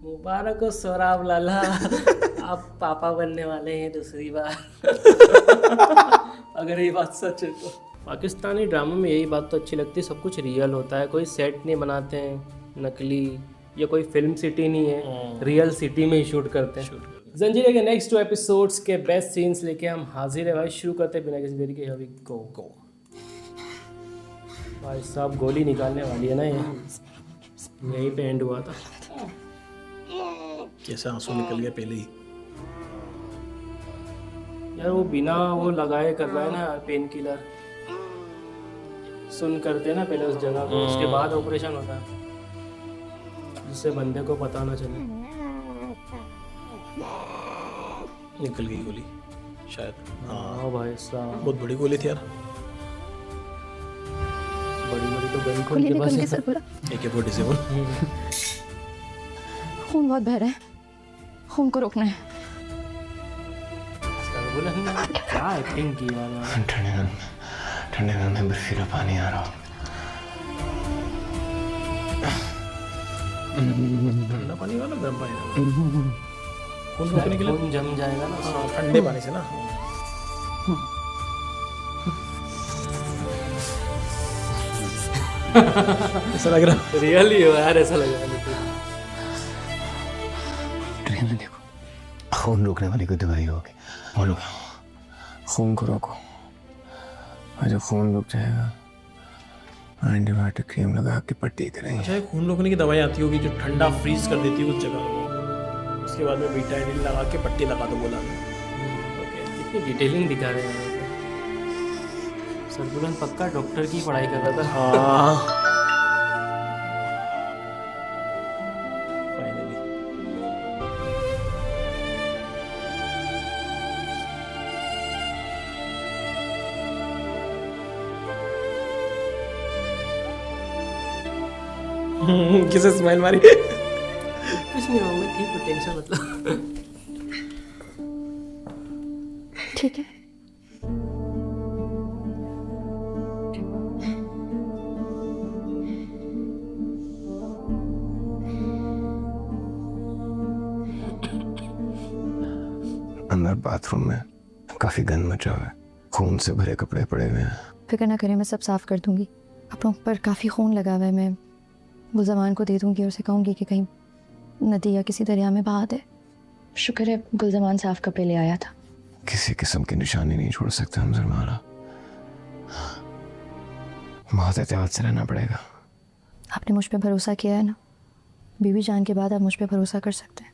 मुबारक हो सोराब लाला, आप पापा बनने वाले हैं दूसरी बार। अगर ये बात सच है तो। पाकिस्तानी ड्रामा में यही बात तो अच्छी लगती है, सब कुछ रियल होता है, कोई सेट नहीं बनाते हैं नकली, या कोई फिल्म सिटी नहीं है, रियल सिटी में ही शूट करते हैं। जंजीर के नेक्स्ट 2 एपिसोड्स के बेस्ट सीन्स लेके हम हाजिर है भाई। शुरू करते हैं बिना किसी देरी के। अभी गो भाई साहब, गोली निकालने वाली है ना ये, यहीं पे एंड हुआ था। कैसे आंसू निकल गया पहले ही। यार वो बिना वो लगाए कर रहा है ना पेन किलर, सुन करते हैं ना पहले उस जगह को, उसके बाद ऑपरेशन होता है, जिससे बंदे को पता ना चले। निकल गई गोली शायद। हाँ भाई साहब, बहुत बड़ी गोली थी यार। बड़ी बड़ी तो गन खोल के पास है। AK-47। खून बहुत बह रहा है, खून को रोकना है। क्या एक्टिंग की यार। ठंडे गन में बर्फीला पानी आ रहा। ठंडा पानी वाला गर्म पानी? खून रोकने के लिए खून जम जाएगा ना ठंडे पानी से ना। ऐसा लग रहा रियल ही हो यार, ऐसा लग रहा है। ट्रेन में देखो, खून रोकने वाली कोई दवाई होगी, बोलो खून को रोको, और जब खून रुक जाएगा एंटीबायोटिक क्रीम लगा के पट्टी करेंगे। अच्छा, खून रोकने की दवाई आती होगी जो ठंडा फ्रीज कर देती है उस जगह को, उसके बाद में बीटाडिन लगा के पट्टी लगा दो बोला। कितनी डिटेलिंग दिखा रहे हैं। सरगुलन पक्का डॉक्टर की पढ़ाई कर रहा था। हाँ फाइनली। किसे स्माइल मारी? कुछ नहीं हुआ, मैं ठीक हूँ, टेंशन मतलब। ठीक है, अंदर बाथरूम में काफी गंद मचा हुआ है, खून से भरे कपड़े पड़े हुए हैं। फिक्र ना करें, मैं सब साफ कर दूंगी। कपड़ों पर काफ़ी खून लगा हुआ है, मैं गुलजमान को दे दूंगी और उसे कहूँगी कि कहीं नदी या किसी दरिया में बहा दे। शुक्र है गुलजमान साफ कपड़े ले आया था। किसी किस्म की निशानी नहीं छोड़ सकते हम जरमाला, बहुत एहतियात से रहना पड़ेगा। आपने मुझ पे भरोसा किया है ना, बीवी जान के बाद आप मुझ पे भरोसा कर सकते हैं।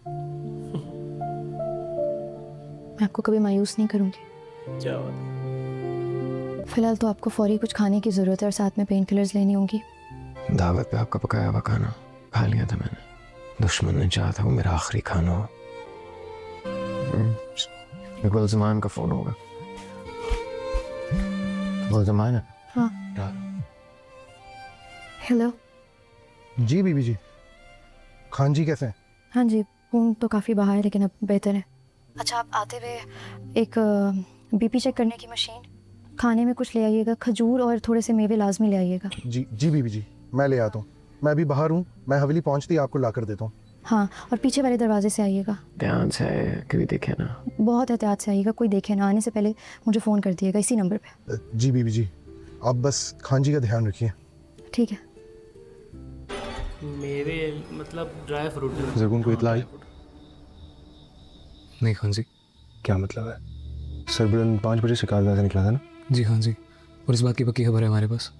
मैं आपको कभी मायूस नहीं करूंगी। क्या बात है। फिलहाल तो आपको फौरी कुछ खाने की ज़रूरत है और साथ में पेन किलर्स लेनी होंगी। दावत पे आपका पकाया हुआ खाना खा लिया था मैंने, दुश्मन ने चाहा था वो मेरा आखिरी खाना हो। गुलजमान का फोन होगा। गुलजमान है? हाँ, हेलो। जी बीबी जी। खान जी कैसे हैं? हाँ जी, खून तो काफ़ी बहा है लेकिन अब बेहतर है। अच्छा, आप आते हुए एक बीपी चेक करने की मशीन, खाने में कुछ ले आइएगा, खजूर और थोड़े से मेवे लाजमी ले आइएगा। जी बीबी जी, मैं ले आता हूँ। मैं अभी बाहर हूँ, मैं हवेली पहुँचती आपको ला कर देता हूँ। हाँ, और पीछे वाले दरवाजे से आइएगा। ध्यान से कभी देखे ना। बहुत एहतियात से आइएगा, कोई देखे ना। आने से पहले मुझे फ़ोन कर दिएगा इसी नंबर पे। जी बीबी जी, आप बस खान जी का ध्यान रखिए। ठीक है। मेरे मतलब ड्राई फ्रूट। जरगुन को इतला आई? नहीं खान जी। क्या मतलब है? सरबुलन 5 बजे शिकारगाह से निकला था ना? जी खान जी, और इस बात की पक्की खबर है हमारे पास।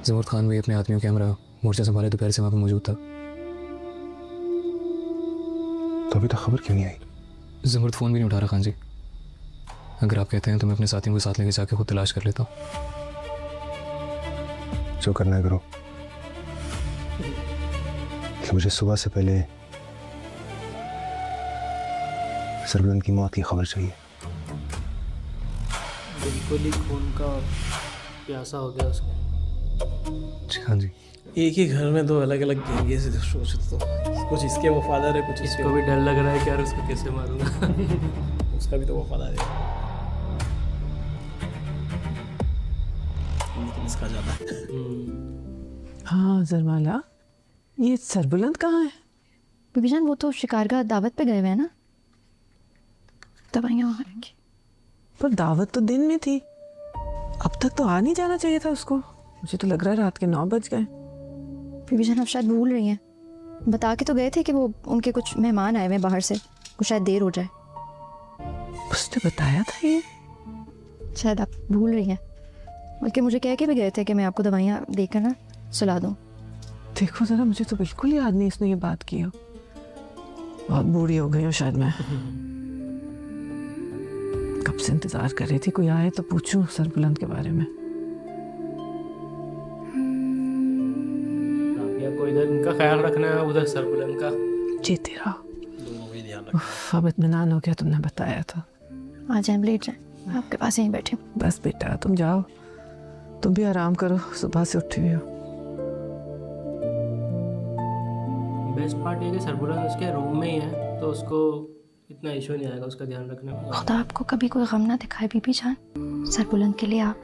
जमूर खान भी अपने आदमियों के हमरा मोर्चा संभाले दोपहर से वहाँ पर मौजूद था। तो अभी तक खबर क्यों नहीं आई? जमूर फ़ोन भी नहीं उठा रहा खान जी। अगर आप कहते हैं तो मैं अपने साथियों के साथ लेके जाके खुद तलाश कर लेता हूँ। जो करना है करो, कि मुझे सुबह से पहले सरबुलन की मौत की खबर चाहिए। बिल्कुल ही खून का प्यासा हो गया उसको। जी हाँ जी। एक ही घर में 2 अलग अलग गैंगे से सोच तो, कुछ इसके वफादार है, कुछ इसको भी डर लग रहा है कि यार उसको कैसे मारूंगा। उसका भी तो वफादार है, लेकिन इसका ज़्यादा है। हाँ जरमाला, ये सरबुलंद कहाँ है? बीबी जान वो तो शिकारगाह दावत पे गए हुए हैं ना, दवाइयाँ वहाँ रखी। पर दावत तो दिन में थी, अब तक तो आ नहीं जाना चाहिए था उसको। मुझे तो लग रहा है रात के 9 बज गए। बीबी जान आप शायद भूल रही हैं, बता के तो गए थे कि वो उनके कुछ मेहमान आए हुए हैं बाहर से, वो शायद देर हो जाए। उसने बताया था ये? शायद आप भूल रही हैं, बल्कि मुझे कह के भी गए थे कि मैं आपको दवाइयाँ देकर ना सुला दूँ। देखो जरा, मुझे तो बिल्कुल याद नहीं इसने ये बात की हो। बहुत बूढ़ी हो गई हूँ शायद मैं। कब से इंतजार कर रही थी कोई आए तो पूछूं सरबुलंद के बारे में। राबिया को इधर इनका ख्याल रखना है, उधर सरबुलंद का। जीते रहो। दोनों भी ध्यान रखना। अब इत्मीनान हो गया, तुमने बताया था। आ जाए, लेट जाए, मैं आपके पास यहीं बैठी हूँ। बस बेटा तुम जाओ, तुम भी आराम करो, सुबह से उठी हुई हो। बेस्ट पार्ट ये कि सरबुलंद उसके रूम में ही है, तो उसको इतना इशू नहीं आएगा उसका ध्यान रखने में। खुदा आपको कभी कोई गम ना दिखाए बीबी जान। सरबुलंद के लिए आप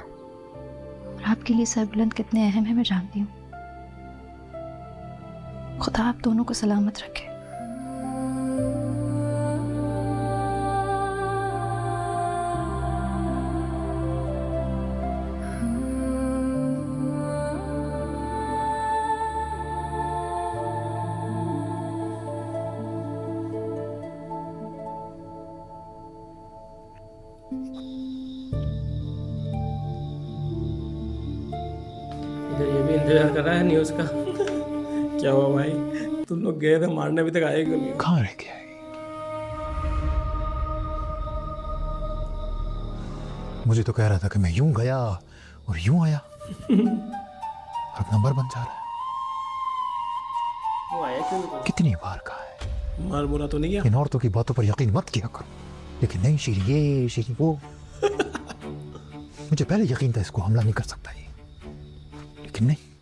और आपके लिए सरबुलंद कितने अहम है मैं जानती हूँ। खुदा आप दोनों को सलामत रखे। इधर ये भी इंतजार कर रहा है न्यूज़ का। क्या हुआ भाई, तुम लोग गए थे मारने, अभी तक आए क्यों नहीं? कहाँ रह गया? मुझे तो कह रहा था कि मैं यूं गया और यूं आया। अब नंबर बन जा रहा है। वो आया क्यों नहीं? कितनी बार कहा है मार बुरा तो नहीं किया? इन औरतों की बातों पर यकीन मत किया करो, लेकिन नहीं शीरी ये शीरी वो। मुझे पहले यकीन था इसको हमला नहीं कर सकता ये, लेकिन नहीं।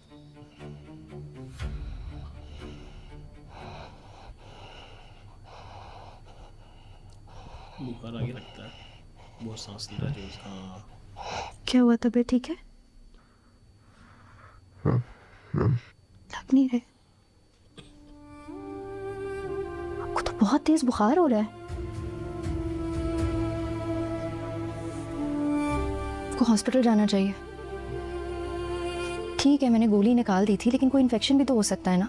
बुखार आगे लगता है, बहुत सांस ले रहा है जो उसका। क्या हुआ, तबीयत ठीक है? लग नहीं रहे। आपको तो बहुत तेज बुखार हो रहा है। आपको हॉस्पिटल जाना चाहिए। ठीक है मैंने गोली निकाल दी थी, लेकिन कोई इन्फेक्शन भी तो हो सकता है ना।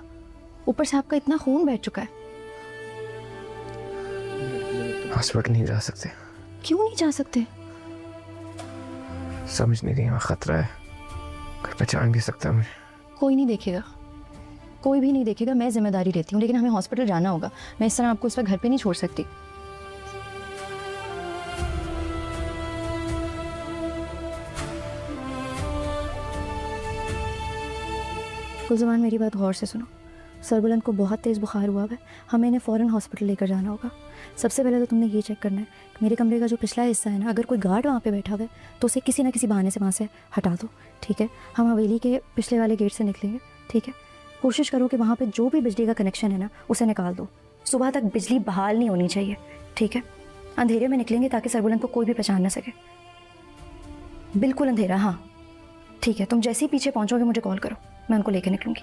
ऊपर से आपका इतना खून बह चुका है। हॉस्पिटल नहीं जा सकते। क्यों नहीं जा सकते? समझ नहीं रही, वहाँ खतरा है, कोई पहचान भी सकता है मुझे। कोई नहीं देखेगा, कोई भी नहीं देखेगा, मैं जिम्मेदारी लेती हूँ। लेकिन हमें हॉस्पिटल जाना होगा, मैं इस तरह आपको इस वक्त घर पे नहीं छोड़ सकती। गुलज़मान मेरी बात गौर से सुनो। सरबुलंद को बहुत तेज़ बुखार हुआ है, हमें इन्हें फ़ौरन हॉस्पिटल लेकर जाना होगा। सबसे पहले तो तुमने ये चेक करना है कि मेरे कमरे का जो पिछला हिस्सा है ना, अगर कोई गार्ड वहाँ पे बैठा हुआ है तो उसे किसी ना किसी बहाने से वहाँ से हटा दो, ठीक है? हम हवेली के पिछले वाले गेट से निकलेंगे, ठीक है? कोशिश करो कि वहाँ पे जो भी बिजली का कनेक्शन है ना उसे निकाल दो। सुबह तक बिजली बहाल नहीं होनी चाहिए, ठीक है? अंधेरे में निकलेंगे ताकि सरबुलंद को कोई भी पहचान ना सके। बिल्कुल अंधेरा, हाँ ठीक है। तुम जैसे ही पीछे पहुँचोगे मुझे कॉल करो, मैं उनको लेकर निकलूँगी।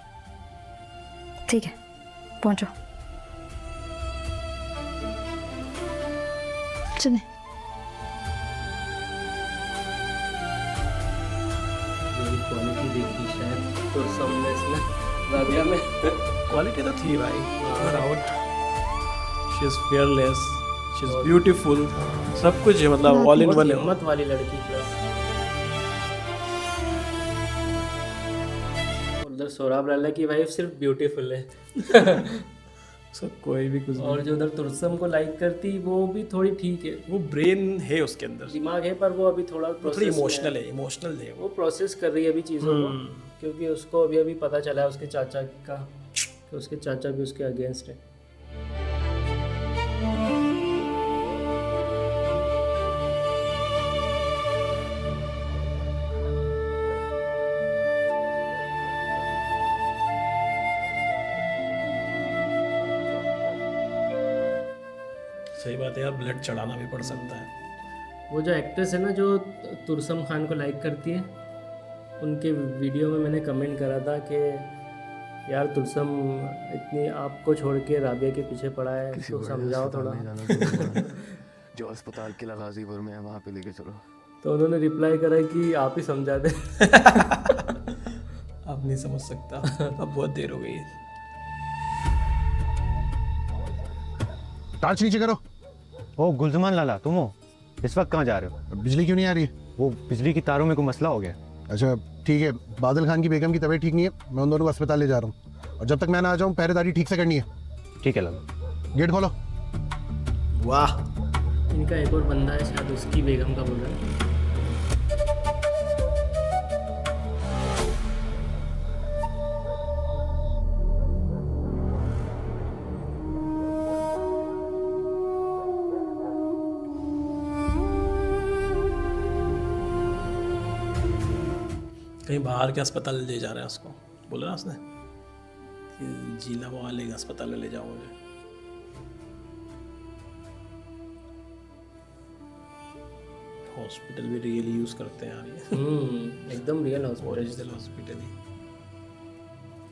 ठीक है, पहुँचो। चलें। क्वालिटी देखी शायद तो सामने इसमें राबिया में। क्वालिटी तो थी भाई, no doubt. She is fearless, she is beautiful, सब कुछ है, मतलब ऑल इन बहुत वन है। हिम्मत वाली लड़की प्लस। उधर सोराब लाला की वाइफ सिर्फ ब्यूटीफुल है। सब कोई भी कुछ और जो उधर तुरसम को लाइक करती वो भी थोड़ी ठीक है, वो ब्रेन है उसके अंदर, दिमाग है, पर वो अभी थोड़ा थोड़ी process में इमोशनल है, इमोशनल है वो प्रोसेस कर रही है अभी चीज़ों को, क्योंकि उसको अभी अभी पता चला है उसके चाचा का कि उसके चाचा भी उसके अगेंस्ट है। सही बात है यार, ब्लड चढ़ाना भी पड़ सकता है। वो जो एक्ट्रेस है ना जो तुरसम खान को लाइक करती है, उनके वीडियो में मैंने कमेंट करा था कि यार तुलसम इतनी आपको छोड़ के राबिया के पीछे पड़ा है, किसी तो बड़े समझाओ अस्पताल थोड़ा। नहीं जाना जो अस्पताल किला गाजीपुर में है वहाँ पे लेके चलो। तो उन्होंने रिप्लाई करा कि आप ही समझा दें। अब नहीं समझ सकता, अब बहुत देर हो गई है। टार्च नीचे करो। ओ गुलजमान लाला, तुम हो? इस वक्त कहाँ जा रहे हो? बिजली क्यों नहीं आ रही है? वो बिजली की तारों में कोई मसला हो गया। अच्छा ठीक है, बादल खान की बेगम की तबीयत ठीक नहीं है, मैं उन दोनों को अस्पताल ले जा रहा हूँ, और जब तक मैं ना आ जाऊँ पहरेदारी ठीक से करनी है। ठीक है लाला। गेट खोलो। वाह, इनका एक और बंदा है, शायद उसकी बेगम का बोल रहा है। कहीं बाहर के अस्पताल ले जा रहे हैं उसको, बोला ना उसने कि जीला वाले के अस्पताल में ले जाओ मुझे। हॉस्पिटल भी रियली यूज करते हैं यार ये, एकदम रियल हॉस्पिटल। ओरिजिनल हॉस्पिटल ही,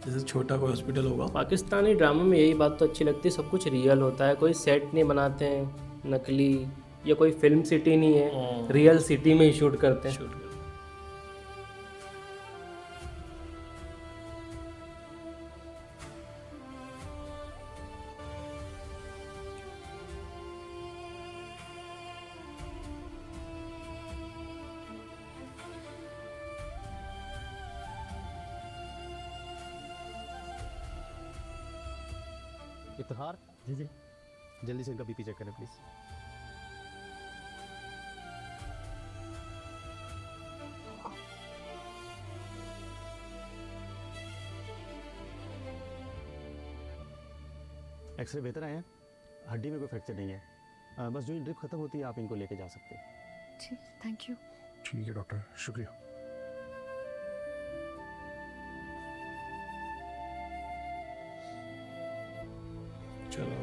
जैसे छोटा कोई हॉस्पिटल होगा। पाकिस्तानी ड्रामा में यही बात तो अच्छी लगती है, सब कुछ रियल होता है, कोई सेट नहीं बनाते हैं नकली, या कोई फिल्म सिटी नहीं है, रियल सिटी में ही शूट करते हैं। शूट कर इफ्तिखार जी जी, जल्दी से इनका बीपी चेक करें प्लीज। एक्सरे बेहतर आए हैं, हड्डी में कोई फ्रैक्चर नहीं है, बस जो ड्रिप खत्म होती है आप इनको लेके जा सकते हैं। जी थैंक यू। ठीक है डॉक्टर, शुक्रिया। चलो,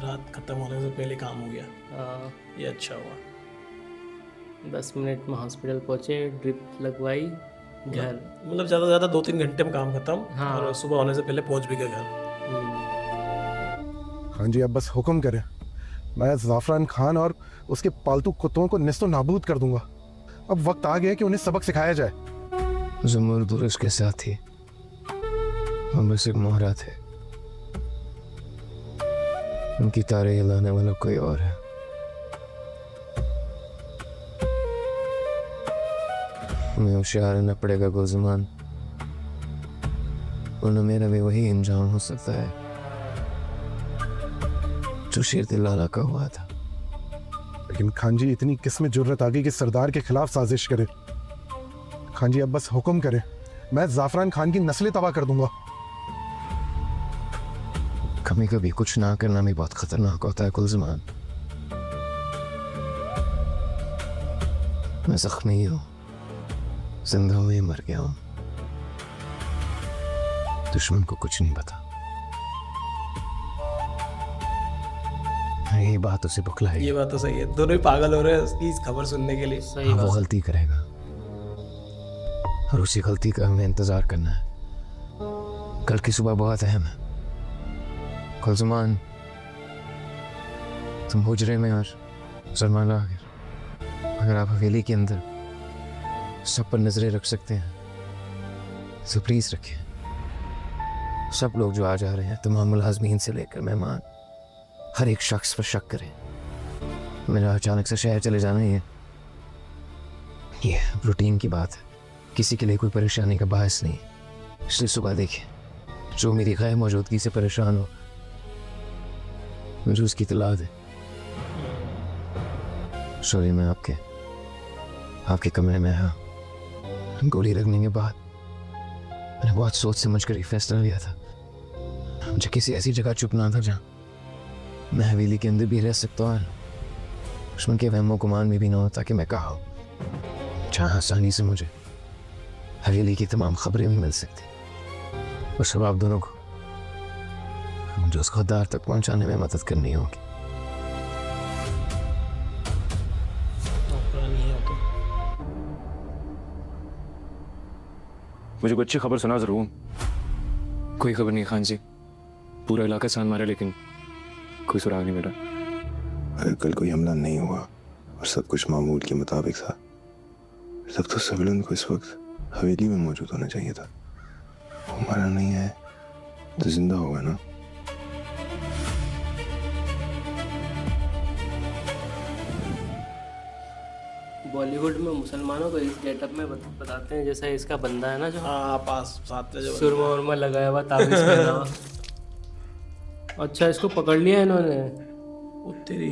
रात खत्म होने से पहले काम हो गया, हाँ, ये अच्छा हुआ। 10 मिनट में हॉस्पिटल पहुँचे, ड्रिप लगवाई, घर। मतलब ज़्यादा से ज़्यादा 2-3 घंटे में काम खत्म। हाँ। और सुबह होने से पहले पहुंच भी गए घर। हाँ जी, अब बस हुक्म करें, मैं ज़ाफ़रान खान और उसके पालतू कुत्तों को निस्तो नाबूद कर दूंगा। अब वक्त आ गया कि उन्हें सबक सिखाया जाए। ज़मूर दुरुस के साथी हम बस एक मोहरा थे, उनकी तारे हिलाने वाला कोई और है। हमें होशियार रहना पड़ेगा गुलज़मान, वरना मेरा भी वही अंजाम हो सकता है जो शेर दिल लाला का हुआ था। लेकिन खान जी, इतनी किस्में जुर्रत आ गई कि सरदार के खिलाफ साजिश करे। खान जी अब बस हुक्म करें, मैं ज़ाफ़रान खान की नस्लें तबाह कर दूंगा। कभी कभी कुछ ना करना भी बहुत खतरनाक होता है गुलज़मान। मैं जख्मी हूँ, जिंदा हुए मर गया हूँ, दुश्मन को कुछ नहीं पता। यही बात उसे बुखलाई। ये बात तो सही है, दोनों ही पागल हो रहे हैं उसकी इस खबर सुनने के लिए। सही हाँ, वो बात। गलती करेगा और उसी गलती का हमें इंतजार करना है। कल की सुबह बहुत अहम है गुलज़मान, तुम हुजरे में और सलमान अगर आप हवेली के अंदर सब पर नजरें रख सकते हैं तो प्लीज रखें। सब लोग जो आ जा रहे हैं, तमाम मुलाजमीन से लेकर मेहमान, हर एक शख्स पर शक करें। मेरा अचानक से शहर चले जाना ये रूटीन की बात है, किसी के लिए कोई परेशानी का बायस नहीं। इसलिए सुबह देखें, जो मेरी गैर मौजूदगी से परेशान हो मुझे उसकी इत्तला दे। सॉरी, मैं आपके कमरे में आया। गोली लगने के बाद मैंने बहुत सोच समझ कर फैसला लिया था, मुझे किसी ऐसी जगह चुपना था जहाँ मैं हवेली के अंदर भी रह सकता हूँ, दुश्मन के वहमो गुमान में भी ना होता कि मैं कहा हूँ, जहाँ आसानी से मुझे हवेली की तमाम खबरें भी मिल सकती। और सब आप दोनों को मुझे उस खुदार तक पहुँचाने में मदद करनी होगी। मुझे कोई अच्छी खबर सुना जरूर। कोई खबर नहीं खान जी, पूरा इलाका सान मारा लेकिन कोई सुराग नहीं मिला। अगर कल कोई हमला नहीं हुआ और सब कुछ मामूल के मुताबिक था, तब तो सबलन को इस वक्त हवेली में मौजूद होना चाहिए था। वो हमारा नहीं है तो जिंदा होगा ना। बॉलीवुड में मुसलमानों को इस गेटअप में बताते हैं जैसा इसका बंदा है ना, जो हाँ पास साथ में जो सुरमा उरमा लगाया हुआ, ताबीज पहना हुआ। अच्छा, इसको पकड़ लिया इन्होंने। वो तेरी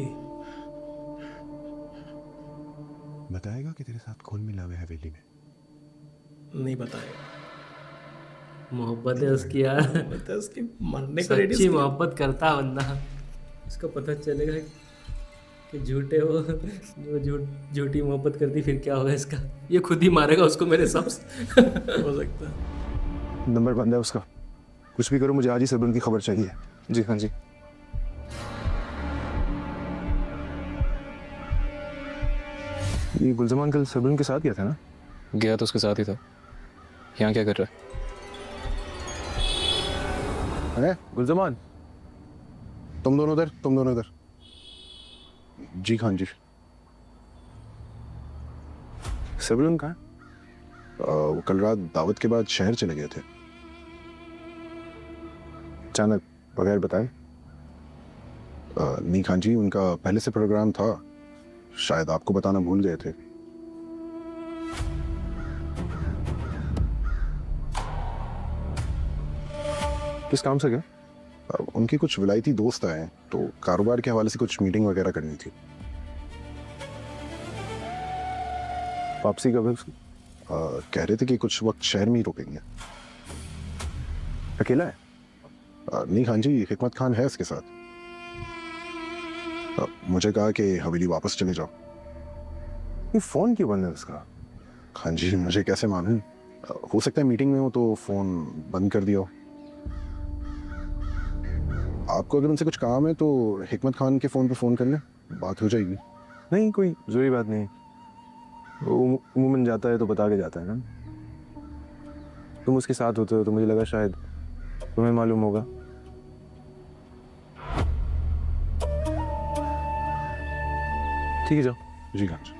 बताएगा कि तेरे साथ कौन मिला हुआ है हवेली में? नहीं बताएगा। मोहब्बत है उसकी यार, बता उसकी मरने को रेडी। सच्ची मोहब्बत करता बंदा। इसको पता चलेगा कि झूठे हो, जो झूठी मोहब्बत करती, फिर क्या होगा इसका? ये खुद ही मारेगा उसको मेरे हिसाब से। हो सकता है। नंबर बंद है उसका। कुछ भी करो, मुझे आज ही सबलन की खबर चाहिए। जी हाँ जी। ये गुलजमान कल सबलन के साथ गया था ना? गया तो उसके साथ ही था। यहाँ क्या कर रहा है? अरे गुलजमान, तुम दोनों उधर, तुम दोनों उधर। जी खान जी। सबलन कहाँ है? वो कल रात दावत के बाद शहर चले गए थे, अचानक बगैर बताए। नहीं खान जी, उनका पहले से प्रोग्राम था, शायद आपको बताना भूल गए थे। किस काम से गए? उनके कुछ विलायती दोस्त आए हैं, तो कारोबार के हवाले से कुछ मीटिंग वगैरह करनी थी। वापसी कब है उसकी? कह रहे थे कि कुछ वक्त शहर में ही रुकेंगे। अकेला है? नहीं खान जी, हिकमत खान है उसके साथ। मुझे कहा कि हवेली वापस चले जाओ। ये फोन क्यों बंद है उसका? खान जी मुझे कैसे मालूम, हो सकता है मीटिंग में हो तो फोन बंद कर दिया हो। आपको अगर उनसे कुछ काम है तो हिकमत खान के फ़ोन पे फ़ोन कर लें, बात हो जाएगी। नहीं, कोई ज़रूरी बात नहीं। वो उमूमन जाता है तो बता के जाता है ना। तुम उसके साथ होते हो तो मुझे लगा शायद तुम्हें मालूम होगा। ठीक है, जाओ। जी खान जी।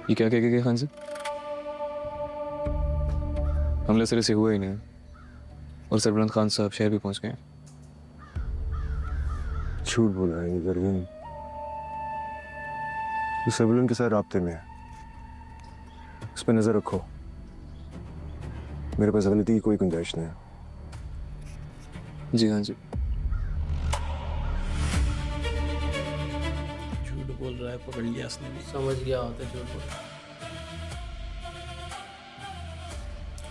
ये क्या कह के खान से? हमले सिरे से हुआ ही नहीं और सरबलंद खान साहब शहर भी पहुंच गए। झूठ बोल रहे हैं जरवीन। तो सरबलंद के साथ राब्ते में है, उस पर नजर रखो। मेरे पास गलती की कोई गुंजाइश नहीं है। जी हाँ जी। झूठ बोल रहा है, पकड़ लिया उसने भी। समझ गया होता झूठ बोल।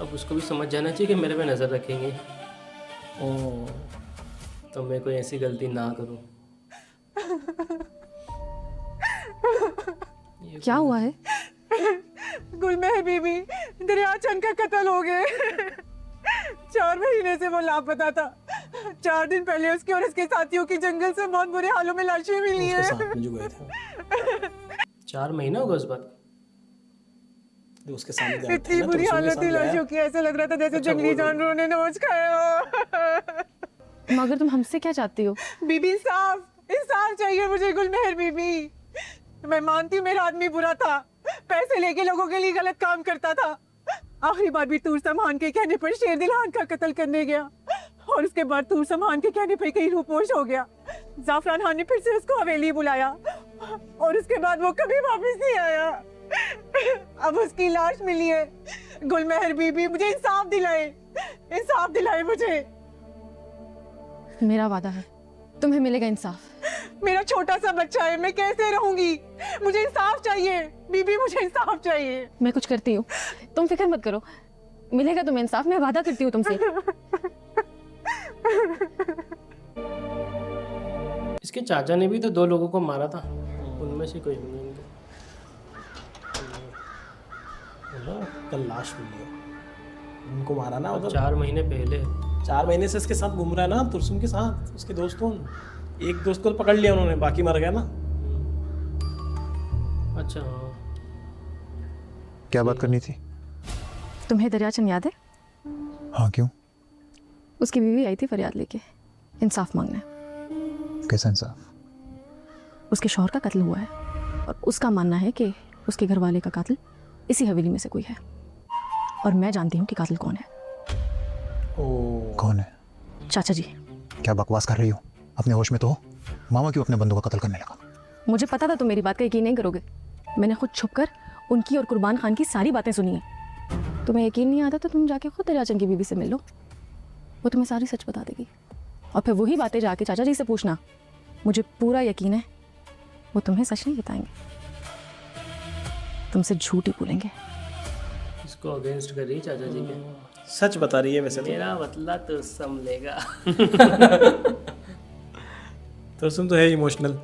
अब उसको भी समझ जाना चाहिए कि मेरे पे नज़र रखेंगे, तो मैं कोई ऐसी गलती ना करूं। क्या हुआ है? गुलमेहर बीबी दरिया चंद का कत्ल हो गए। 4 महीने से वो लापता था। 4 दिन पहले उसके और उसके साथियों की जंगल से बहुत बुरे हालों में लाशें मिली हैं। उसके साथ में जो गए थे 4 महीने हो गए उस बात? जो उसके सामने गया था इतनी ना, बुरी तो हालत थी लाशों की, ऐसा लग रहा था जैसे जंगली जानवरों ने नोच खाया हो। मगर तुम हमसे क्या चाहती हो? बीबी इंसाफ चाहिए मुझे गुलमेहर बीबी। मैं मानती हूँ मेरा आदमी बुरा था, पैसे लेके लोगों के लिए गलत काम करता था। आखिरी बार भी तूर सम्हान के कहने पर शेरदिल का कत्ल करने गया और उसके बाद तूर सम्हान के कहने पर कहीं रूपोश हो गया। जाफरान खान ने फिर से उसको हवेली बुलाया और उसके बाद वो कभी वापस नहीं आया। अब उसकी लाश मिली है। गुलमेहर बीबी मुझे इंसाफ दिलाए मुझे। मेरा वादा है तुम्हें मिलेगा इंसाफ। मेरा छोटा सा बच्चा है, मैं कैसे रहूंगी? मुझे इंसाफ चाहिए बीबी, मुझे इंसाफ चाहिए। मैं कुछ करती हूँ, तुम फिक्र मत करो, मिलेगा तुम्हें इंसाफ। मैं वादा करती हूँ तुमसे। इसके चाचा ने भी तो 2 लोगों को मारा था, उनमें से कोई नहीं। कल लाश मिली है, उनको मारा ना उधर 4 महीने पहले। 4 महीने से इसके साथ घूम रहा है ना तुरसुम के साथ, उसके दोस्तों। एक दोस्त को पकड़ लिया उन्होंने, बाकी मर गया ना। अच्छा हाँ। क्या बात करनी थी? तुम्हें दरियाचंद याद है? हाँ, क्यों? उसकी बीवी आई थी फरियाद लेके इंसाफ मांगने। कैसा इंसाफ? उसके शौहर का कत्ल हुआ है और उसका मानना है कि उसके घर वाले का कातिल इसी हवेली में से कोई है, और मैं जानती हूँ कि कातिल कौन है। कौन है? चाचा जी। क्या बकवास कर रही हो? अपने होश में तो हो। मामा क्यों अपने बंदों का कत्ल करने लगा? मुझे पता था तुम मेरी बात का यकीन नहीं करोगे। मैंने खुद छुपकर उनकी और कुर्बान खान की सारी बातें सुनी हैं। तुम्हें यकीन नहीं आता तो तुम जाके खुद दरियाचंद की बीवी से मिल लो, वो तुम्हें सारी सच बता देगी। और फिर वही बातें जाके चाचा जी से पूछना। मुझे पूरा यकीन है वो तुम्हें सच नहीं बताएंगे, तुमसे झूठ ही बोलेंगे। इसको अगेंस्ट कर रही चाचा जी के। सच बता रही है वैसे तो। मेरा बदला तो संभलेगा। तुम तो है इमोशनल।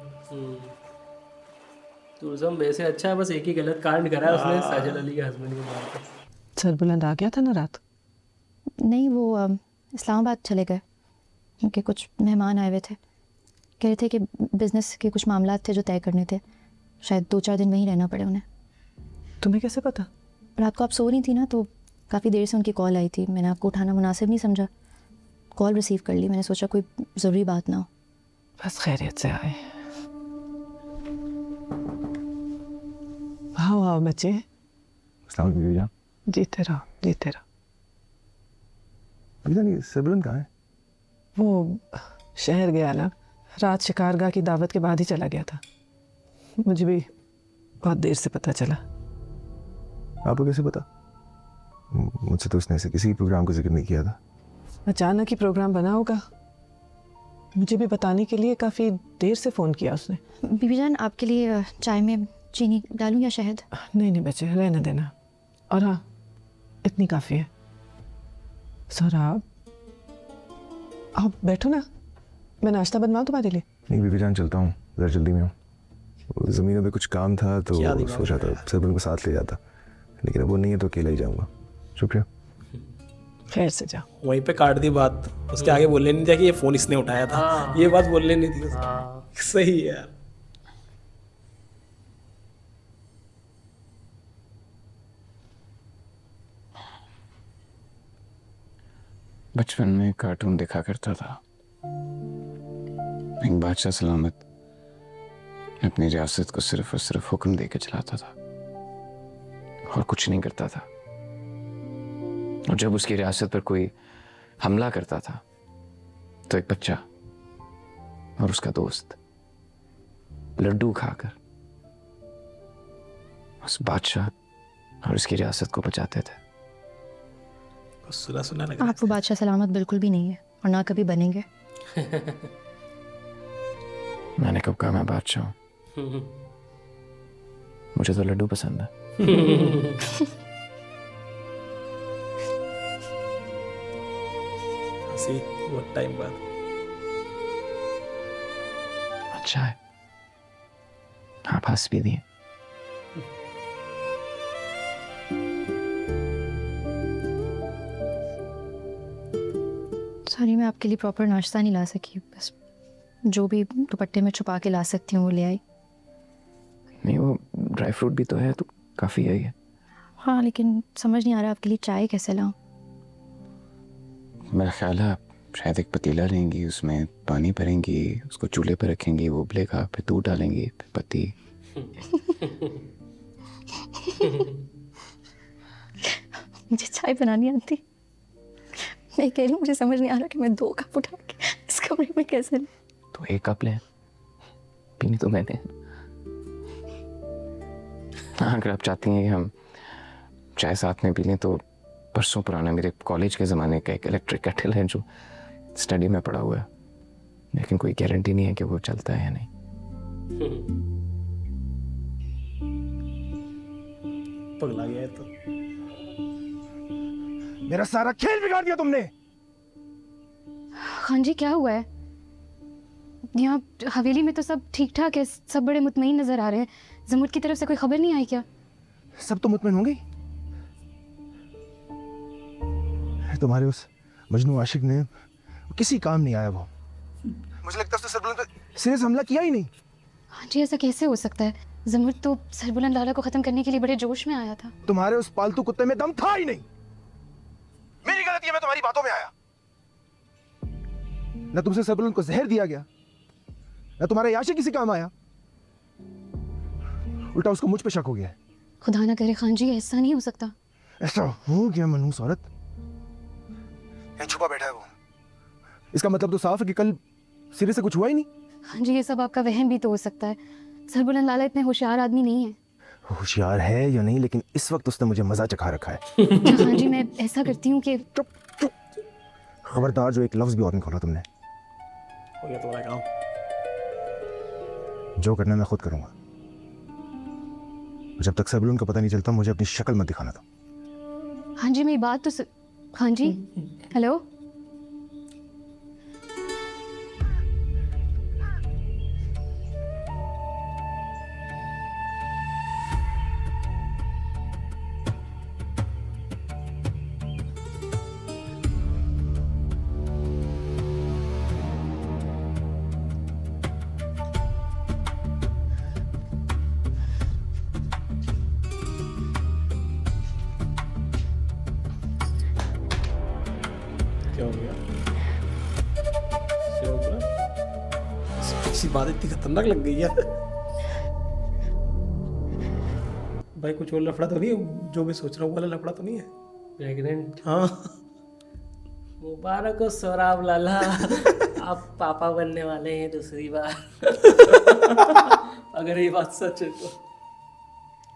तुलसम वैसे अच्छा है, बस एक ही गलत कांड करा है उसने, साजिद अली के हस्बैंड के मार के। सर बुलंद आ गया था ना रात? नहीं, वो इस्लामाबाद चले गए, उनके कुछ मेहमान आए हुए थे। कह रहे थे कि बिज़नेस के कुछ मामला थे जो तय करने थे, शायद 2-4 दिन वहीं रहना पड़े उन्हें। तुम्हें कैसे पता? रात को आप सो रही थी ना, तो काफ़ी देर से उनकी कॉल आई थी। मैंने आपको उठाना मुनासिब नहीं समझा, कॉल रिसीव कर ली। मैंने सोचा कोई ज़रूरी बात ना हो। बस खैरियत से आए। आओ आओ बच्चे। अस्सलाम वालेकुम बीबी जान। जीते रहो जीते रहो। बीबी जान, ये सरबुलंद कहाँ है? वो शहर गया ना, रात शिकारगाह की दावत के बाद ही चला गया था। मुझे भी बहुत देर से पता चला। आपको कैसे पता? मुझसे तो उसने ऐसे किसी प्रोग्राम का जिक्र नहीं किया था। अचानक ही प्रोग्राम बना होगा, मुझे भी बताने के लिए काफ़ी देर से फ़ोन किया उसने। बीबी जान, आपके लिए चाय में चीनी डालूं या शहद? नहीं नहीं बच्चे, रहने देना। और हाँ, इतनी काफ़ी है। सौरभ, आप बैठो ना, मैं नाश्ता बनवाऊँ तुम्हारे लिए? नहीं बीबी जान, चलता हूँ, ज़रा जल्दी में हूँ। ज़मीनों पे कुछ काम था तो सोचा था सरबुलंद को साथ ले जाता, लेकिन अब वो नहीं है तो अकेला ही जाऊँगा। शुक्रिया। खैर से जाओ। वहीं पे काट दी बात, उसके आगे बोलने नहीं दिया कि ये फ़ोन इसने उठाया था। ये बात बोलने नहीं दी उसको। सही है यार। बचपन में कार्टून देखा करता था। एक बादशाह सलामत अपनी रियासत को सिर्फ और सिर्फ हुक्म देकर चलाता था और कुछ नहीं करता था। और जब उसकी रियासत पर कोई हमला करता था तो एक बच्चा और उसका दोस्त लड्डू खाकर उस बादशाह और उसकी रियासत को बचाते थे। सुना सुना लग आप वो बादशाह सलामत बिल्कुल भी नहीं है और ना कभी बनेंगे। मैंने कब कहा मैं बादशाह हूं? मुझे तो लड्डू पसंद है। हंसी बहुत टाइम बाद। अच्छा है, आप हंस भी दिए। सॉरी, मैं आपके लिए प्रॉपर नाश्ता नहीं ला सकी, बस जो भी दुपट्टे में छुपा के ला सकती हूँ वो ले आई। नहीं, वो ड्राई फ्रूट भी तो है, तो काफ़ी है ये। हाँ, लेकिन समझ नहीं आ रहा आपके लिए चाय कैसे लाऊं। मेरा ख्याल है आप शायद एक पतीला लेंगी, उसमें पानी भरेंगी, उसको चूल्हे पर रखेंगी, वो उबलेगा, फिर दूध डालेंगी, फिर पत्ती। मुझे चाय बनानी आती। मैं कह रही हूँ मुझे समझ नहीं आ रहा कि मैं 2 कप उठा के इस कमरे में कैसे लूं। तो 1 कप लें, पीनी तो मैंने। हाँ, अगर आप चाहती हैं कि हम चाय साथ में पी लें तो बरसों पुराना मेरे कॉलेज के ज़माने का एक इलेक्ट्रिक केटल है जो स्टडी में पड़ा हुआ है, लेकिन कोई गारंटी नहीं है कि वो चलता है या नहीं। पगला गया है तो। मेरा सारा खेल बिगाड़ दिया तुमने। खान जी, क्या हुआ है? यहाँ हवेली में तो सब ठीक ठाक है, सब बड़े मुतमईन नजर आ रहे हैं। जमुर की तरफ से कोई खबर नहीं आई क्या? सब तो मुतमईन होंगे। तुम्हारे उस मजनू आशिक ने किसी काम नहीं आया। वो मुझे लगता है उसने सरबुलंद पर सीरियस हमला किया ही नहीं। हाँ जी, ऐसा कैसे हो सकता है? जमुर तो सरबुलंद लाला को खत्म करने के लिए बड़े जोश में आया था। तुम्हारे उस पालतू कुत्ते में दम था ही नहीं। मेरी गलती है, मैं तुम्हारी बातों में आया। न तुमसे सरबुलंद को जहर दिया गया, न तुम्हारा याशी किसी काम आया, उल्टा उसको मुझ पे शक हो गया है। खुदा ना करे खान जी, ऐसा नहीं हो सकता। ऐसा हो गया मनूस औरत, यहीं छुपा बैठा है वो। इसका मतलब तो साफ है कि कल सिरे से कुछ हुआ ही नहीं। खान जी, ये सब आपका वहम भी तो हो सकता है। सरबुलंद लाला इतने होशियार आदमी नहीं है। होशियार है या नहीं, लेकिन इस वक्त उसने मुझे मजा चखा रखा है। अच्छा खान जी, मैं ऐसा करती हूँ कि खबरदार, जो एक लफ्ज भी और नहीं खोला तुमने। हो गया तुम्हारा काम। जो करना मैं खुद करूंगा। जब तक सरबुलंद को पता नहीं चलता, मुझे अपनी शक्ल मत दिखाना था। खान जी मेरी बात तो खान जी, हेलो। क्या हो गया? इसी बात इतनी खतरनाक लग गई है। भाई कुछ और लफड़ा तो नहीं है? जो मैं सोच रहा हूँ वाला लफड़ा तो नहीं है? प्रेग्नेंट? हाँ। मुबारक हो सोराब लाला, आप पापा बनने वाले हैं दूसरी बार। अगर ये बात सच है तो।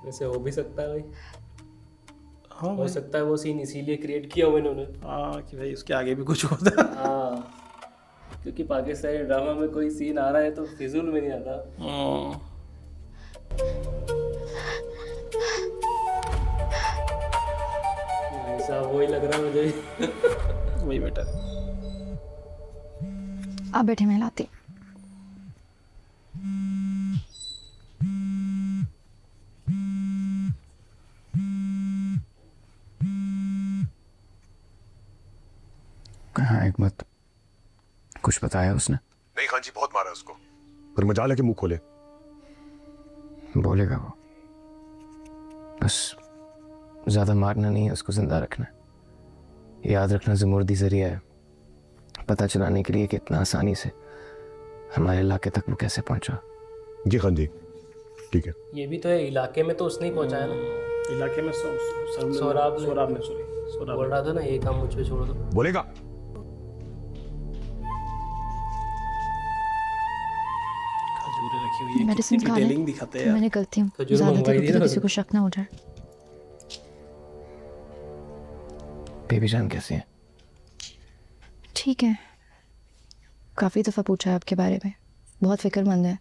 वैसे हो भी सकता है भाई। हाँ हो सकता है वो सीन इसीलिए क्रिएट किया हुआ इन्होंने। हाँ कि भाई उसके आगे भी कुछ होता है। हाँ, क्योंकि पाकिस्तानी ड्रामा में कोई सीन आ रहा है तो फिजूल में नहीं आता। ऐसा वही लग रहा है मुझे। वही बेटा। आप बैठे, मैं लाती। कहाँ हिकमत? कुछ बताया उसने? नहीं खान जी, बहुत मारा उसको, पर मजाल है कि मुंह खोले। बोलेगा वो, बस ज्यादा मारना नहीं है, उसको जिंदा रखना है। याद रखना ज़मुर्दी जरिया है पता चलाने के लिए कि इतना आसानी से हमारे इलाके तक वो कैसे पहुंचा। जी खान जी, ठीक है। ये भी तो है, इलाके में तो उसने ही पहुंचाया ना। इलाके में सोराब ने बोल रहा था ना, ये काम मुझ पे छोड़ दो। बोलेगा। खजूरें रखी हुई है, मेडिसिन कितनी खा लें। डिटेलिंग दिखाते हैं यार। मैं निकलती हूँ, खजूर ज्यादा मंगवाई थी थी ना किसी को शक ना हो जाए। बेबी जान कैसी है? ठीक है, काफ़ी दफ़ा पूछा है आपके बारे में, बहुत फिक्रमंद है।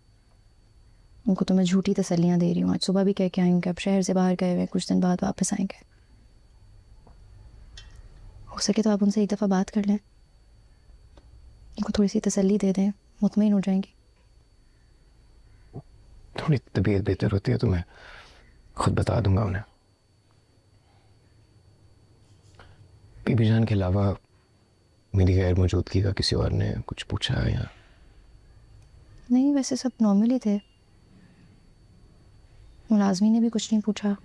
उनको तो मैं झूठी तसल्लियाँ दे रही हूँ। आज सुबह भी कह के आई हूँ कि आप शहर से बाहर गए हुए, कुछ दिन बाद वापस आएंगे। हो सके तो आप उनसे एक दफ़ा बात कर लें, उनको थोड़ी सी तसल्ली दे दें, मुतमईन हो जाएंगी। थोड़ी तबीयत बेहतर होती है तो मैं खुद बता दूंगा उन्हें। बीबी जान के अलावा मेरी गैर मौजूदगी का किसी और ने कुछ पूछा है या? नहीं, वैसे सब नॉर्मल ही थे। मुलाजमी ने भी कुछ नहीं पूछा।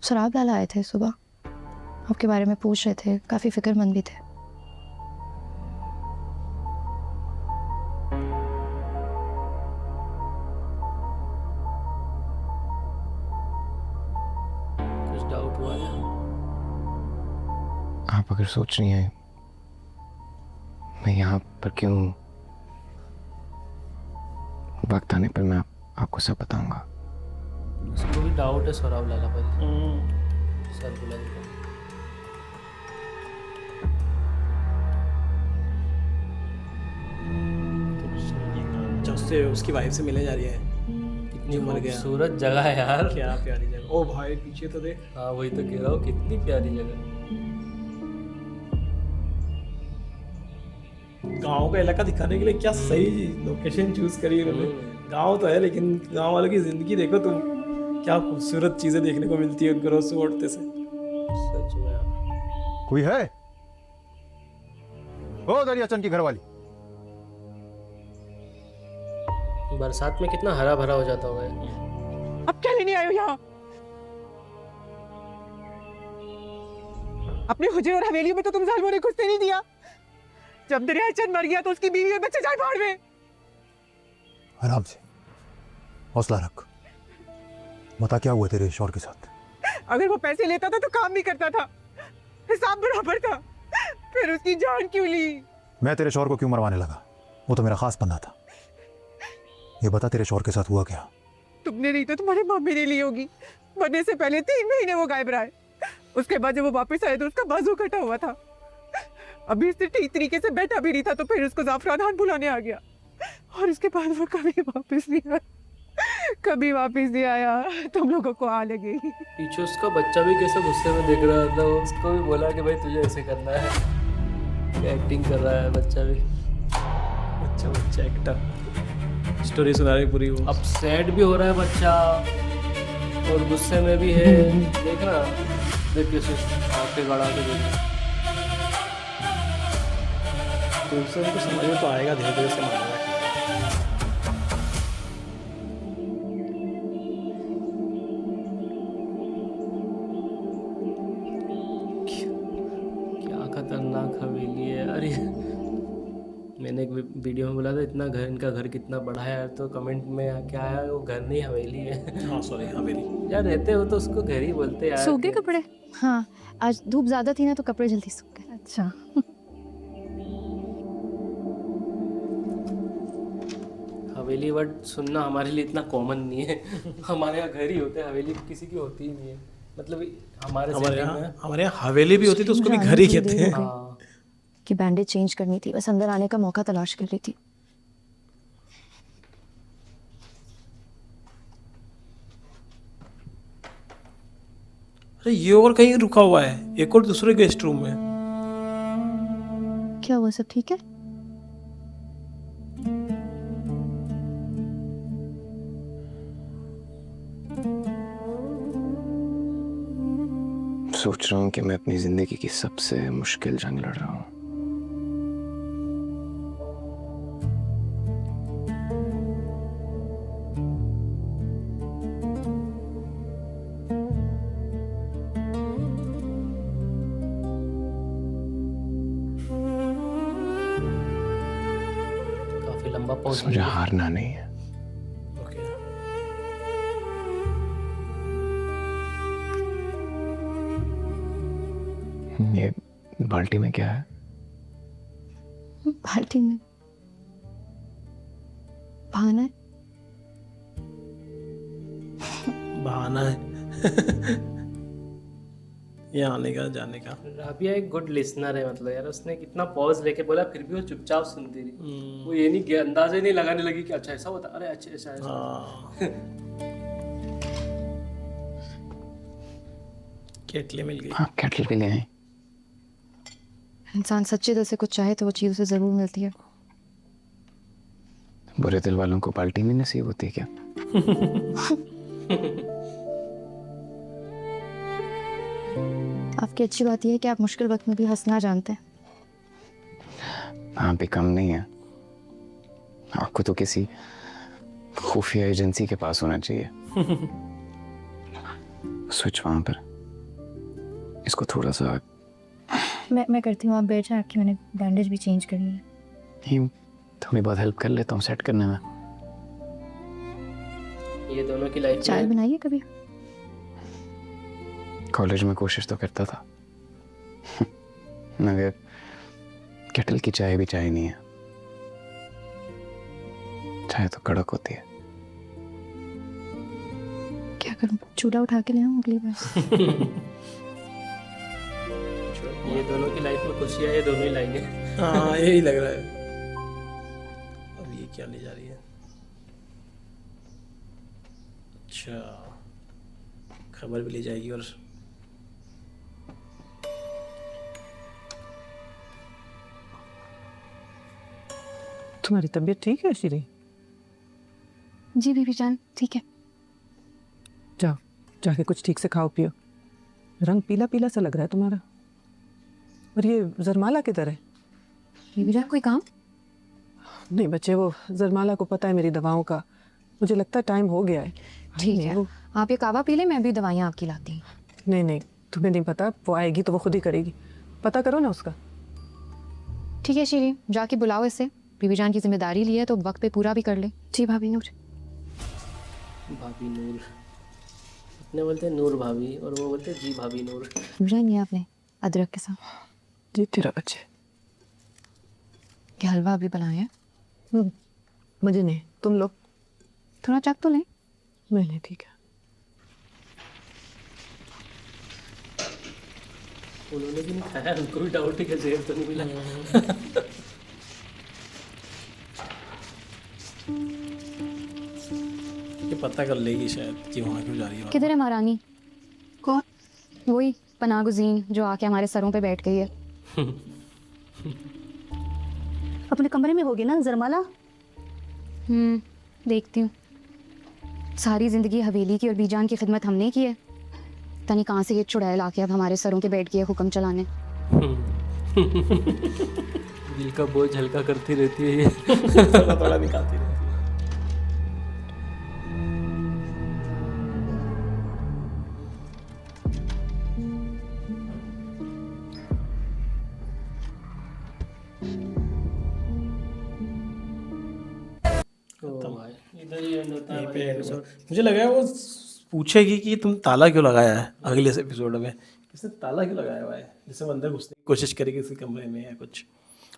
सराब लाला आए थे सुबह, आपके बारे में पूछ रहे थे, काफ़ी फिक्रमंद भी थे। कुछ डाउट हुआ है? आप अगर सोच रही हैं मैं यहाँ पर क्यों हूँ, वक्त आने पर मैं आपको सब बताऊंगा। उसको भी डाउट है सोराब लाला पर, सर बुलंद को। जब से उसकी वाइफ से मिलने जा रही है। कितनी मर गया। खूबसूरत जगह है यार। क्या प्यारी जगह। ओ भाई पीछे तो देख। हाँ वही तो कह रहा हूँ, कितनी प्यारी जगह। गांव का इलाका दिखाने के लिए क्या सही लोकेशन चूज करी उन्होंने। गांव तो है लेकिन गांव वालों की जिंदगी देखो तुम, क्या खूबसूरत चीजें देखने को मिलती है उनको रोज सुबह उठते से। सच में यार। कोई है? ओ दरिया चंद की घरवाली। बरसात में कितना हरा भरा हो जाता होगा ये। अब क्या लेने आए हो यहाँ? अपने हुजरे और हवेलियों में तो तुम जालिमों ने घुसने नहीं दिया। जब दरियाचंद मर गया तो उसकी बीवी और बच्चे जाए भाड़ में। आराम से, हौसला रख। बता क्या हुआ तेरे शौहर के साथ? अगर वो पैसे लेता था तो काम भी करता था, हिसाब बराबर था, फिर उसकी जान क्यों ली? मैं तेरे शौहर को क्यों मरवाने लगा? वो तो मेरा खास बंदा था। ये बता तेरे शौहर के साथ हुआ क्या? तुमने नहीं तो तुम्हारे मम्मी ने ली होगी। मरने से पहले 3 महीने वो गायब रहा है। उसके बाद जब वो वापस आए तो उसका बाजू कटा हुआ था। अभी इससे ठीक तरीके से बैठा भी नहीं था तो फिर उसको जाफरान खान बुलाने आ गया और उसके बाद वो कभी वापस नहीं आया, कभी वापस नहीं आया। तुम लोगों को आ लगेगी। पीछे उसका बच्चा भी कैसा गुस्से में देख रहा था, उसको भी बोला कि भाई तुझे ऐसे करना है। क्या एक्टिंग कर रहा है बच्चा भी। अच्छा बच्चा एक्टर, स्टोरी सुना रही पूरी वो। अब सैड भी हो रहा है बच्चा और गुस्से में भी है। देखना, देख कैसे आंखें गड़ा के देख। तो उससे उनको समझ में तो आएगा, धीरे धीरे से मानेगा। क्या खतरनाक हवेली है। अरे मैंने एक वीडियो में बोला था इतना घर, इनका घर कितना बड़ा है यार, तो कमेंट में क्या आया, वो घर नहीं हवेली है। हाँ सॉरी, हवेली। यार रहते हो तो उसको घर ही बोलते यार। सूख गए कपड़े? हाँ, आज धूप ज़्यादा थी ना तो कपड़े जल्दी सूख गए। अच्छा। हवेली वर्ड सुनना हमारे लिए इतना कॉमन नहीं है। हमारे यहाँ घर ही होते हैं, हवेली किसी की होती ही नहीं है। मतलब हमारे यहाँ हवेली भी होती तो उसको भी घर ही कहते हैं। हाँ कि बैंडेज चेंज करनी थी, बस अंदर आने का मौका तलाश कर रही थी। अरे ये और कहीं रुका हुआ है, एक और दूसरे गेस्ट रूम में। क्या हुआ, सब ठीक है? सोच रहा हूँ कि मैं अपनी जिंदगी की सबसे मुश्किल जंग लड़ रहा हूँ। काफी लंबा पॉज। मुझे हारना नहीं है। ये बाल्टी में क्या है? बाल्टी में बहाना है। बहाना है ये आने का जाने का। राबिया एक गुड लिसनर है, मतलब यार उसने कितना पॉज लेके बोला फिर भी वो चुपचाप सुनती रही। वो ये नहीं अंदाजे नहीं लगाने लगी कि अच्छा ऐसा होता, अरे अच्छा ऐसा ऐसा। केटली मिल गई। हाँ केटल भी ले आई। इंसान सच्चे दिल से कुछ चाहे तो वो चीज़ उसे ज़रूर मिलती है। बुरे दिल वालों को बाल्टी नहीं नसीब होती क्या? आपकी अच्छी बात यह है कि आप मुश्किल वक्त में भी हंसना जानते हैं। आप भी कम नहीं है। आपको तो किसी खुफिया एजेंसी के पास होना चाहिए। स्विच वहां पर, इसको थोड़ा सा। मैं करती हूँ, आप बैठ जाए। आपकी मैंने बैंडेज भी चेंज करी है। नहीं, थोड़ी बहुत हेल्प कर लेता हूँ सेट करने में। ये दोनों की लाइफ चाय बनाइए कभी। कॉलेज में कोशिश तो करता था मगर केटल की चाय भी चाय नहीं है। चाय तो कड़क होती है। क्या करूँ, चूल्हा उठा के ले आऊँ अगली बार? ये दोनों की लाइफ में खुशियाँ ये दोनों ही लाएंगे। हाँ यही लग रहा है। अब ये क्या ले जा रही है? अच्छा, खबर भी ले जाएगी। और तुम्हारी तबीयत ठीक है श्री? जी बीबी जान ठीक है। जाओ जाके कुछ ठीक से खाओ पियो। रंग पीला पीला सा लग रहा है तुम्हारा। और ये जरमाला किधर है? बीबी जान कोई काम? नहीं बच्चे, वो जरमाला को पता है मेरी दवाओं का, मुझे लगता है टाइम हो गया है। ठीक है, आप ये कावा पी लें, मैं भी दवाइयाँ आपकी लाती हूँ। नहीं नहीं, तुम्हें नहीं पता, वो आएगी तो वो खुद ही करेगी, पता करो ना उसका। ठीक है शीरी, जाके बुलाओ इसे, बीबी जान की जिम्मेदारी ली है तो वक्त पे पूरा भी कर ले। जी भाभी नूर। भाभी नूर, अपने बोलते हैं नूर भाभी और वो बोलते हैं जी भाभी नूर। बीबी जान ये आपने अदरक के साथ जी तेरा बच्चे। क्या हलवा अभी बनाया है? मुझे नहीं, तुम लोग थोड़ा चख तो लें। नहीं ठीक है। उन्होंने भी नहीं खाया, उनको भी डाउट है कि जहर तो नहीं मिला। ये पता कर लेगी शायद कि वहाँ क्यों जा रही है। किधर है महारानी? कौन? वही पनाह गुज़ीन जो आके हमारे सरों पे बैठ गई है। अपने कमरे में होगी ना जरमाला? देखती हूँ। सारी ज़िंदगी हवेली की और बीजान की खिदमत हमने की है, तनी कहाँ से ये चुड़ैल आके अब हमारे सरों पे बैठ गई है हुक्म चलाने। दिल का बोझ हल्का करती रहती है ये। थोड़ा थोड़ा निकालती रहती है। इधर ही एंड होता है यहीं भाई पे episode। मुझे लगा है वो पूछेगी कि तुम ताला क्यों लगाया है अगले एपिसोड में, इसने ताला क्यों लगाया हुआ है, जैसे वो अंदर घुसने की कोशिश करेगी इसके कमरे में या कुछ,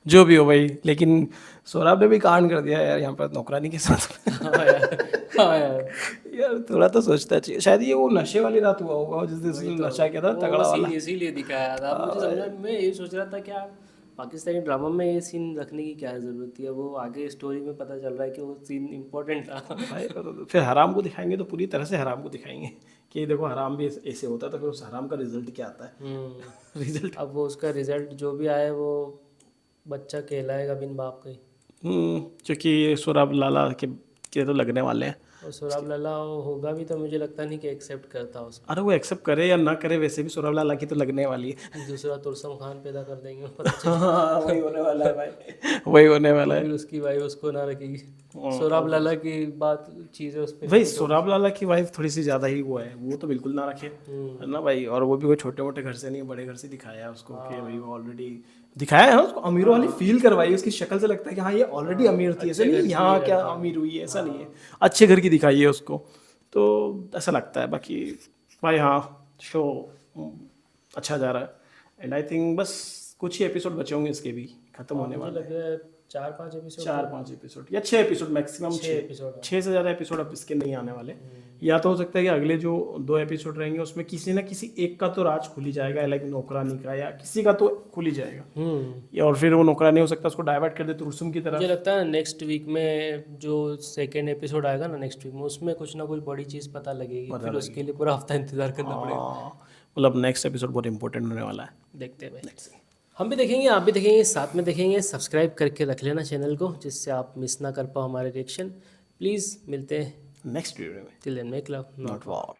जो भी हो भाई। लेकिन सौरभ ने भी कांड कर दिया यार यहाँ पर नौकरानी के साथ। हाँ यार। यार थोड़ा तो सोचता चाहिए, शायद ये वो नशे वाली रात हुआ होगा जिस दिन उसने नशा किया था तगड़ा वाला। इसीलिए दिखाया था मुझे समझ में। मैं ये सोच रहा था कि यार पाकिस्तानी ड्रामा में ये सीन रखने की क्या ज़रूरत थी, वो आगे स्टोरी में पता चल रहा है कि वो सीन इम्पोर्टेंट था। भाई फिर हराम को दिखाएंगे तो पूरी तरह से हराम को दिखाएंगे कि देखो हराम भी ऐसे होता है, तो फिर उस हराम का रिजल्ट क्या आता है। रिजल्ट अब वो उसका रिजल्ट जो भी आए वो बच्चा कहलाएगा बिन बाप का ही। क्योंकि सौरभ लाला के तो लगने वाले हैं। और सौरभ लाला होगा भी तो मुझे लगता नहीं कि एक्सेप्ट करता उसको। अरे वो एक्सेप्ट करे या ना करे, वैसे भी सौरभ लाला की तो लगने वाली है। दूसरा तुरसम खान पैदा कर देंगे, हाँ, वही होने वाला है भाई, वही होने वाला है। फिर उसकी वाइफ उसको ना रखेगी। सौरभ लाला की बात चीज़ें उस पर भाई सौरभ लाला की वाइफ थोड़ी सी ज़्यादा ही वो है, वो तो बिल्कुल ना रखे, है ना भाई। और वो भी कोई छोटे मोटे घर से नहीं, बड़े घर से दिखाया है उसको कि भाई वो ऑलरेडी दिखाया है उसको, अमीरों वाली फील करवाई, उसकी शक्ल से लगता है कि हाँ ये ऑलरेडी अमीर थी, ऐसा नहीं यहाँ क्या अमीर हुई है, ऐसा नहीं है, अच्छे घर की दिखाई है उसको, तो ऐसा लगता है। बाकी भाई हाँ शो अच्छा जा रहा है एंड आई थिंक बस कुछ ही एपिसोड बचे होंगे इसके भी खत्म होने वाले। लग रहा है 4-5 एपिसोड, 4-5 एपिसोड या 6 एपिसोड मैक्सिमम, 6 से ज़्यादा एपिसोड अब इसके नहीं आने वाले। या तो हो सकता है कि अगले जो 2 एपिसोड रहेंगे उसमें किसी ना किसी एक का तो राज खुल ही जाएगा, लाइक नौकरानी का, या किसी का तो खुल ही जाएगा, या और फिर वो नौकरानी हो सकता है उसको डाइवर्ट कर दे तुरसुम की तरह। मुझे लगता है नेक्स्ट वीक में जो सेकेंड एपिसोड आएगा ना नेक्स्ट वीक में, उसमें कुछ ना कुछ बड़ी चीज़ पता लगेगी, फिर उसके लिए पूरा हफ्ता इंतजार करना पड़ेगा। मतलब नेक्स्ट एपिसोड बहुत इंपॉर्टेंट होने वाला है, देखते हैं भाई। हम भी देखेंगे, आप भी देखेंगे, साथ में देखेंगे। सब्सक्राइब करके रख लेना चैनल को, जिससे आप मिस ना कर पाओ हमारे रिएक्शन। प्लीज़ मिलते हैं नेक्स्ट वीडियो में। Till then make love not war.